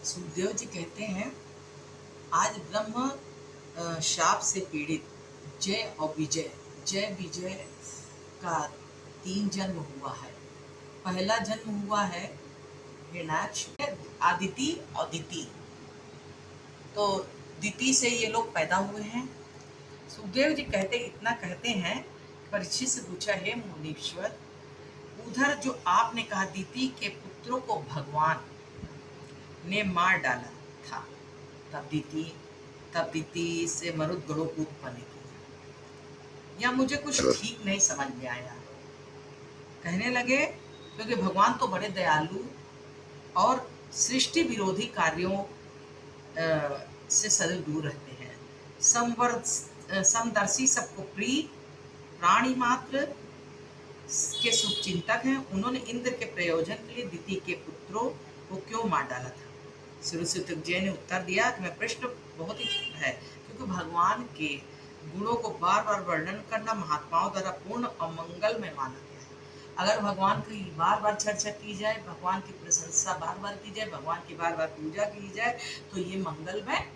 सुखदेव जी कहते हैं, आज ब्रह्म शाप से पीड़ित जय और विजय, जय विजय का 3 जन्म हुआ है। पहला जन्म हुआ है हिरण्याक्ष, आदिति और दिति। तो दिति से ये लोग पैदा हुए हैं। सुखदेव जी इतना कहते हैं, परीक्षित से पूछा, है मुनीश्वर, उधर जो आपने कहा दिति के पुत्रों को भगवान ने मार डाला था, तब दिति से मरुद गणों को उत्पन्न किया। या मुझे कुछ ठीक नहीं समझ में आया। कहने लगे, क्योंकि भगवान तो बड़े दयालु और सृष्टि विरोधी कार्यों से सदैव दूर रहते हैं। समदर्शी, सबको प्रिय, प्राणी मात्र के शुभ चिंतक हैं। उन्होंने इंद्र के प्रयोजन के लिए दिति के पुत्रों को क्यों मार डाला था? श्री ने उत्तर दिया कि मैं प्रश्न बहुत ही है, क्योंकि भगवान के गुणों को बार बार वर्णन करना महात्माओं द्वारा पूर्ण अमंगल में माना गया है। अगर भगवान की बार बार चर्चा की जाए, भगवान की प्रशंसा बार बार की जाए, भगवान की बार बार पूजा की जाए, तो ये मंगलमय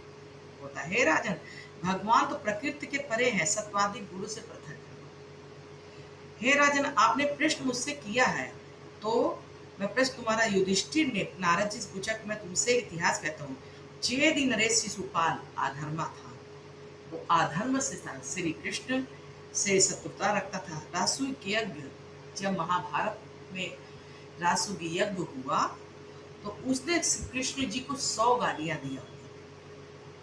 होता है। राजन, भगवान तो प्रकृति के परे हैं, सत्वादि गुरु से पृथक है। हे राजन, आपने प्रश्न मुझसे किया है, तो मैं प्रश्न तुम्हारा युधिष्ठिर ने नारद जी से पूछा कि मैं तुमसे इतिहास कहता हूँ। चेदि नरेश शिशुपाल आधर्मा था, वो अधर्म से श्री कृष्ण से शत्रुता रखता था। रासु यज्ञ, जब महाभारत में रासु यज्ञ हुआ तो उसने कृष्ण जी को 100 गालियां दिया,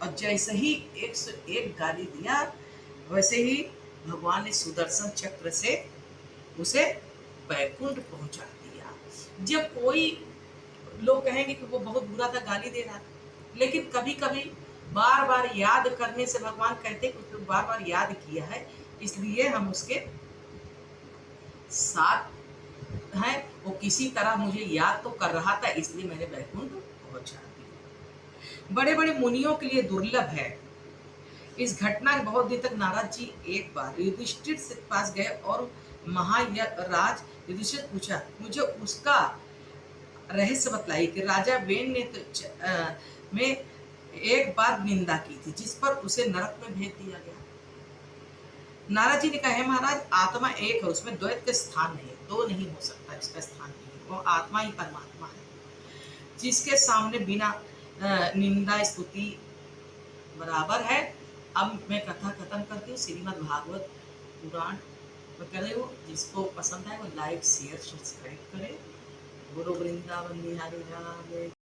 और जैसे ही 101 गाली दिया, वैसे ही भगवान ने सुदर्शन चक्र से उसे वैकुंठ पहुंचा दिया। जब कोई लोग कहेंगे कि वो बहुत बुरा था, गाली दे रहा था, लेकिन कभी कभी बार बार याद करने से भगवान कहते हैं कि बार बार याद किया है, इसलिए हम उसके साथ हैं। वो किसी तरह मुझे याद तो कर रहा था, इसलिए मैंने वैकुंठ पहुंचा दिया। बड़े बड़े मुनियों के लिए दुर्लभ है। इस घटना के बहुत दिन तक नारद जी एक बार युधिष्ठिर से पास गए और महाराज युधिष्ठिर पूछा, मुझे उसका रहस्य बतलाई कि राजा वेन ने तो में एक बार निंदा की थी, जिस पर उसे नरक में भेज दिया गया। नारद जी ने कहा, महाराज, आत्मा एक है, उसमें द्वैत का स्थान नहीं, दो नहीं हो सकता, इसका स्थान नहीं। वो आत्मा ही परमात्मा है, जिसके सामने बिना निंदा स्तुति बराबर है। अब मैं कथा खत्म करती हूँ। श्रीमद् भागवत पुराण में कह रही हूँ, जिसको पसंद है वो लाइक शेयर सब्सक्राइब करे। बोलो वृंदावन बिहारी राम।